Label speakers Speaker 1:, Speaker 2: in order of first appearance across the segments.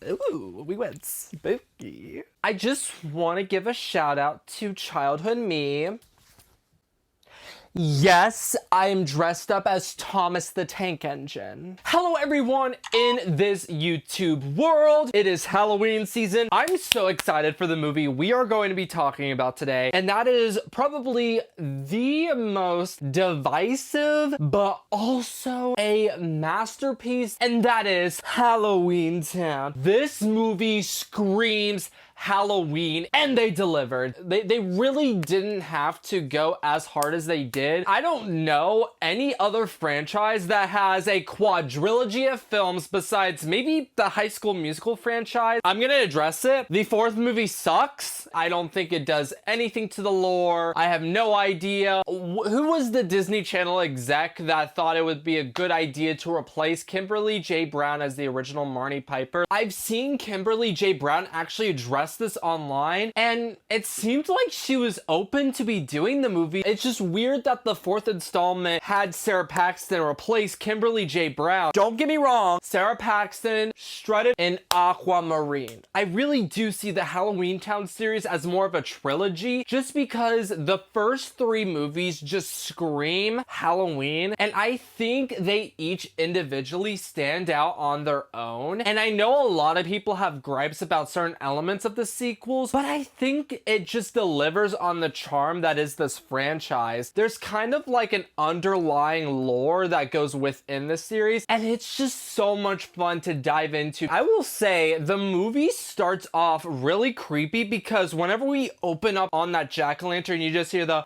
Speaker 1: Ooh, we went spooky. I just want to give a shout out to childhood me. Yes, I am dressed up as Thomas the Tank Engine. Hello everyone in this YouTube world. It is Halloween season. I'm so excited for the movie we are going to be talking about today, and that is probably the most divisive but also a masterpiece, and that is Halloweentown. This movie screams Halloween, and they delivered. They really didn't have to go as hard as they did. I don't know any other franchise that has a quadrilogy of films besides maybe the High School Musical franchise. I'm gonna address it. The fourth movie sucks. I don't think it does anything to the lore. I have no idea. Who was the Disney Channel exec that thought it would be a good idea to replace Kimberly J. Brown as the original Marnie Piper? I've seen Kimberly J. Brown actually address this online, and it seemed like she was open to be doing the movie. It's just weird that the fourth installment had Sarah Paxton replace Kimberly J. Brown. Don't get me wrong, Sarah Paxton strutted in Aquamarine. I really do see the Halloweentown series as more of a trilogy, just because the first three movies just scream Halloween, and I think they each individually stand out on their own. And I know a lot of people have gripes about certain elements of the sequels, but I think it just delivers on the charm that is this franchise. There's kind of like an underlying lore that goes within the series, and it's just so much fun to dive into. I will say the movie starts off really creepy because whenever we open up on that jack-o'-lantern, you just hear the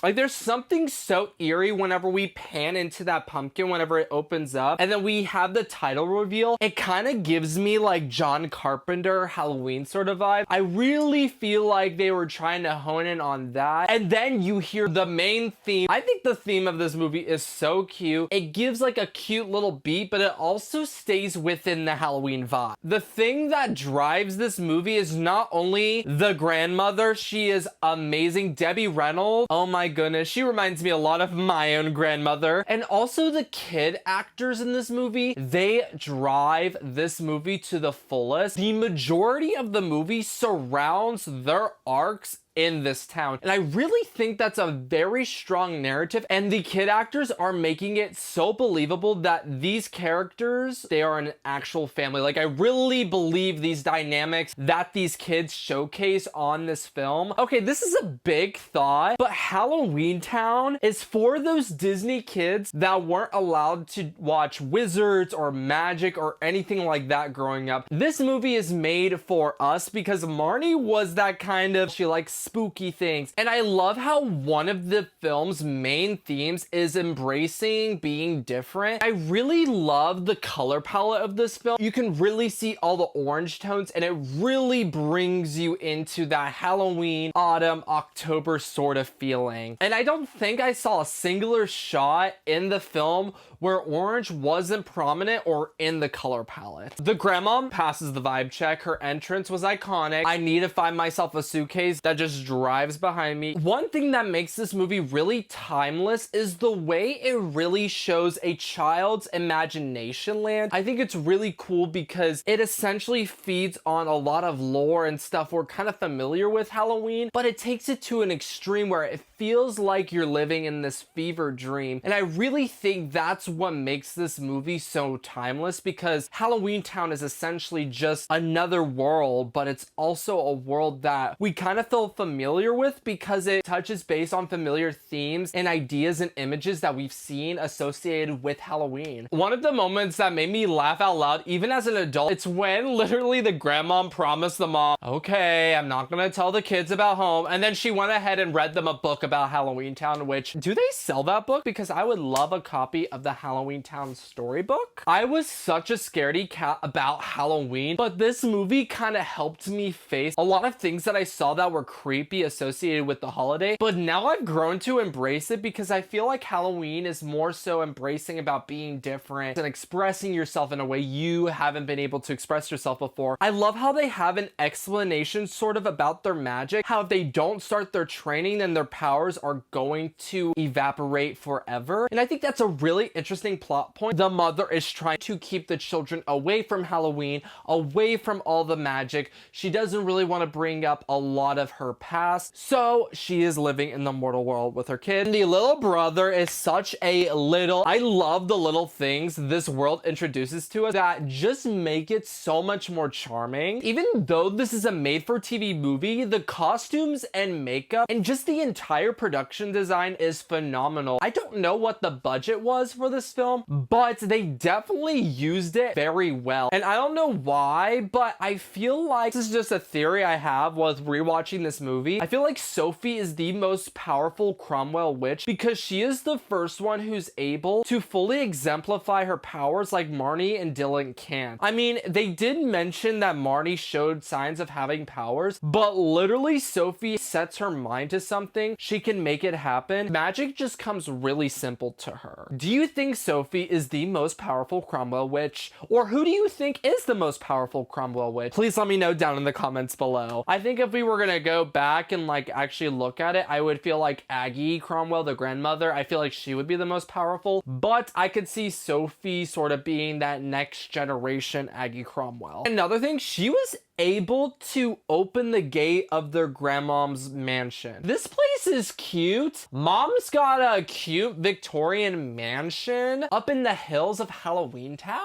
Speaker 1: like, there's something so eerie whenever we pan into that pumpkin whenever it opens up, and then we have the title reveal. It kind of gives me like John Carpenter Halloween sort of vibe. I really feel like they were trying to hone in on that. And then you hear the main theme. I think the theme of this movie is so cute. It gives like a cute little beat, but it also stays within the Halloween vibe. The thing that drives this movie is not only the grandmother, she is amazing. Debbie Reynolds, oh my goodness, she reminds me a lot of my own grandmother. And also the kid actors in this movie, they drive this movie to the fullest. The majority of the movie surrounds their arcs in this town, and I really think that's a very strong narrative, and the kid actors are making it so believable that these characters, they are an actual family. Like, I really believe these dynamics that these kids showcase on this film. Okay, this is a big thought, but Halloweentown is for those Disney kids that weren't allowed to watch wizards or magic or anything like that growing up. This movie is made for us because Marnie was that kind of, she likes spooky things. And I love how one of the film's main themes is embracing being different. I really love the color palette of this film. You can really see all the orange tones, and it really brings you into that Halloween, autumn, October sort of feeling. And I don't think I saw a singular shot in the film where orange wasn't prominent or in the color palette. The grandma passes the vibe check. Her entrance was iconic. I need to find myself a suitcase that just drives behind me. One thing that makes this movie really timeless is the way it really shows a child's imagination land. I think it's really cool because it essentially feeds on a lot of lore and stuff we're kind of familiar with Halloween, but it takes it to an extreme where it feels like you're living in this fever dream. And I really think that's what makes this movie so timeless, because Halloweentown is essentially just another world, but it's also a world that we kind of feel familiar with because it touches base on familiar themes and ideas and images that we've seen associated with Halloween. One of the moments that made me laugh out loud, even as an adult, it's when literally the grandma promised the mom, okay, I'm not gonna tell the kids about home, and then she went ahead and read them a book about Halloweentown, which, do they sell that book? Because I would love a copy of the Halloweentown storybook. I was such a scaredy cat about Halloween, but this movie kind of helped me face a lot of things that I saw that were creepy associated with the holiday, but now I've grown to embrace it because I feel like Halloween is more so embracing about being different and expressing yourself in a way you haven't been able to express yourself before. I love how they have an explanation sort of about their magic, how if they don't start their training, then their powers are going to evaporate forever. And I think that's a really interesting interesting plot point. The mother is trying to keep the children away from Halloween, away from all the magic. She doesn't really want to bring up a lot of her past, so she is living in the mortal world with her kid. And the little brother is such a I love the little things this world introduces to us that just make it so much more charming. Even though this is a made-for-TV movie, the costumes and makeup and just the entire production design is phenomenal. I don't know what the budget was for this film, but they definitely used it very well. And I don't know why, but I feel like this is just a theory I have with rewatching this movie. I feel like Sophie is the most powerful Cromwell witch because she is the first one who's able to fully exemplify her powers like Marnie and Dylan can't. I mean, they did mention that Marnie showed signs of having powers, but literally Sophie sets her mind to something, she can make it happen. Magic just comes really simple to her. Do you think Sophie is the most powerful Cromwell witch? Or who do you think is the most powerful Cromwell witch? Please let me know down in the comments below. I think if we were gonna go back and like actually look at it, I would feel like Aggie Cromwell, the grandmother, I feel like she would be the most powerful, but I could see Sophie sort of being that next generation Aggie Cromwell. Another thing, she was able to open the gate of their grandmom's mansion. This place is cute. Mom's got a cute Victorian mansion up in the hills of Halloweentown?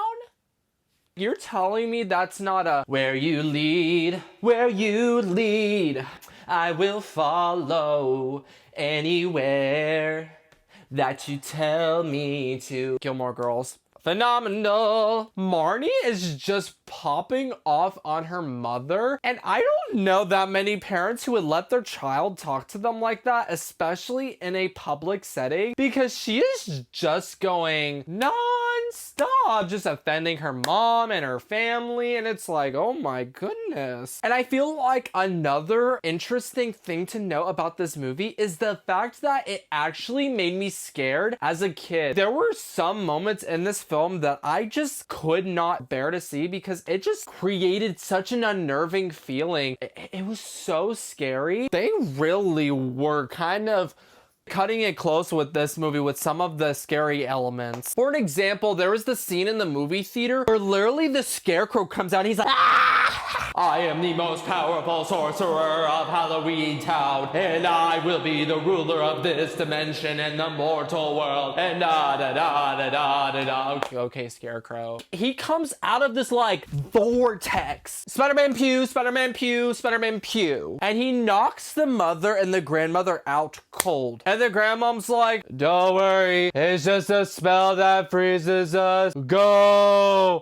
Speaker 1: You're telling me that's not a where you lead, I will follow anywhere that you tell me to. Gilmore Girls. Phenomenal. Marnie is just popping off on her mother, and I don't know that many parents who would let their child talk to them like that, especially in a public setting, because she is just going non-stop, just offending her mom and her family, and it's like, oh my goodness. And I feel like another interesting thing to know about this movie is the fact that it actually made me scared as a kid. There were some moments in this film that I just could not bear to see because it just created such an unnerving feeling. It was so scary. They really were kind of cutting it close with this movie with some of the scary elements. For an example, there was the scene in the movie theater where literally the scarecrow comes out and he's like, "Ah! I am the most powerful sorcerer of Halloweentown, and I will be the ruler of this dimension and the mortal world, and da da da da da da da." Okay, Scarecrow. He comes out of this like vortex. Spider-Man pew, Spider-Man pew, Spider-Man pew. And he knocks the mother and the grandmother out cold. And the grandmom's like, "Don't worry, it's just a spell that freezes us. Go!"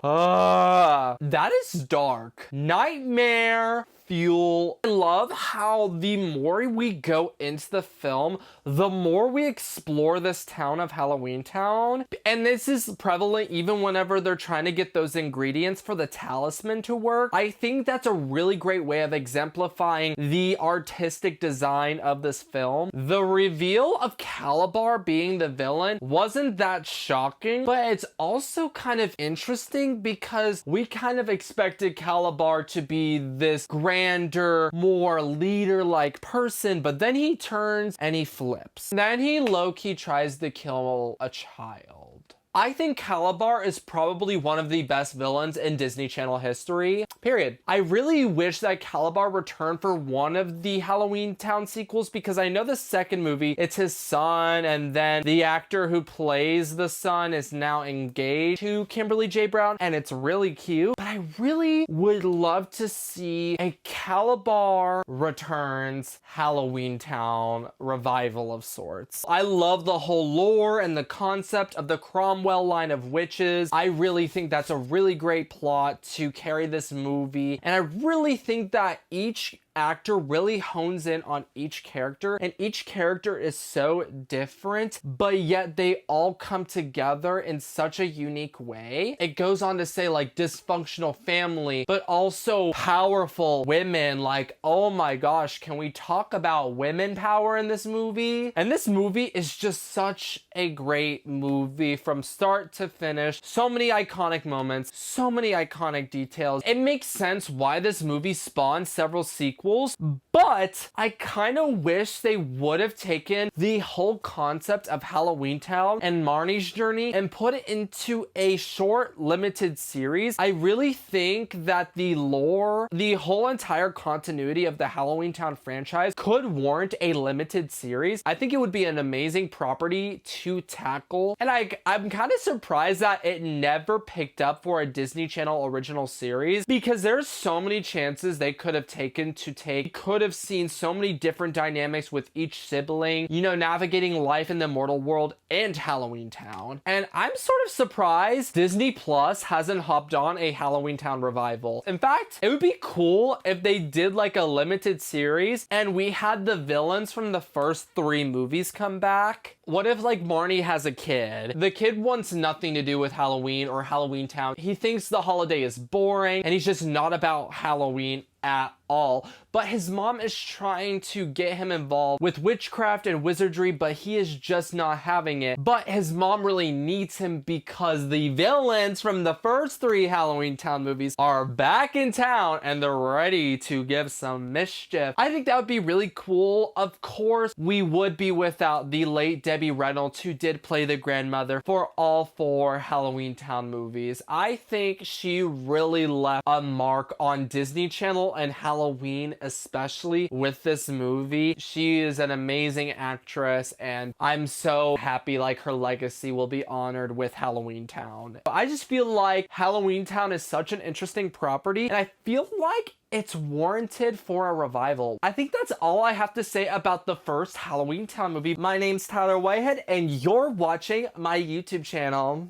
Speaker 1: That is dark. Nightmare fuel. I love how the more we go into the film, the more we explore this town of Halloweentown. And this is prevalent even whenever they're trying to get those ingredients for the talisman to work. I think that's a really great way of exemplifying the artistic design of this film. The reveal of Calabar being the villain wasn't that shocking, but it's also kind of interesting because we kind of expected Calabar to be this grander, more leader-like person, but then he turns and he flips. Then he low-key tries to kill a child. I think Calabar is probably one of the best villains in Disney Channel history, period. I really wish that Calabar returned for one of the Halloweentown sequels because I know the second movie, it's his son, and then the actor who plays the son is now engaged to Kimberly J. Brown, and it's really cute. But I really would love to see a Calabar Returns Halloweentown revival of sorts. I love the whole lore and the concept of the Cromwell line of witches. I really think that's a really great plot to carry this movie, and I really think that each actor really hones in on each character, and each character is so different, but yet they all come together in such a unique way. It goes on to say like dysfunctional family, but also powerful women. Like, oh my gosh, can we talk about women power in this movie? And this movie is just such a great movie from start to finish. So many iconic moments, so many iconic details. It makes sense why this movie spawned several sequels sequels, but I kind of wish they would have taken the whole concept of Halloweentown and Marnie's journey and put it into a short limited series. I really think that the lore, the whole entire continuity of the Halloweentown franchise could warrant a limited series. I think it would be an amazing property to tackle, and I'm kind of surprised that it never picked up for a Disney Channel original series, because there's so many chances they could have taken to take. Could have seen so many different dynamics with each sibling, you know, navigating life in the mortal world and Halloweentown. And I'm sort of surprised Disney Plus hasn't hopped on a Halloweentown revival. In fact, it would be cool if they did like a limited series and we had the villains from the first 3 movies come back. What if like Marnie has a kid? The kid wants nothing to do with Halloween or Halloweentown. He thinks the holiday is boring and he's just not about Halloween at all, but his mom is trying to get him involved with witchcraft and wizardry, but he is just not having it. But his mom really needs him because the villains from the first 3 Halloweentown movies are back in town and they're ready to give some mischief. I think that would be really cool. Of course, we would be without the late Debbie Reynolds, who did play the grandmother for all 4 Halloweentown movies. I think she really left a mark on Disney Channel and Halloween, especially with this movie. She is an amazing actress, and I'm so happy like her legacy will be honored with Halloweentown. I just feel like Halloweentown is such an interesting property, and I feel like it's warranted for a revival. I think that's all I have to say about the first Halloweentown movie. My name's Tyler Whitehead, and you're watching my YouTube channel.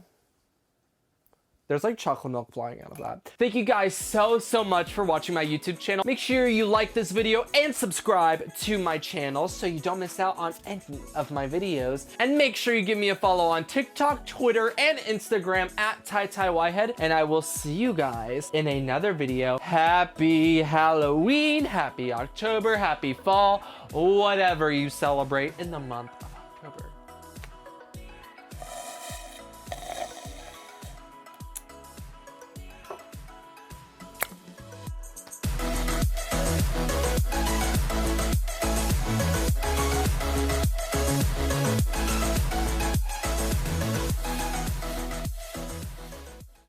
Speaker 1: There's like chocolate milk flying out of that. Thank you guys so much for watching my YouTube channel. Make sure you like this video and subscribe to my channel so you don't miss out on any of my videos. And make sure you give me a follow on TikTok, Twitter, and Instagram at TyTyWhitehead. And I will see you guys in another video. Happy Halloween, happy October, happy fall, whatever you celebrate in the month of October.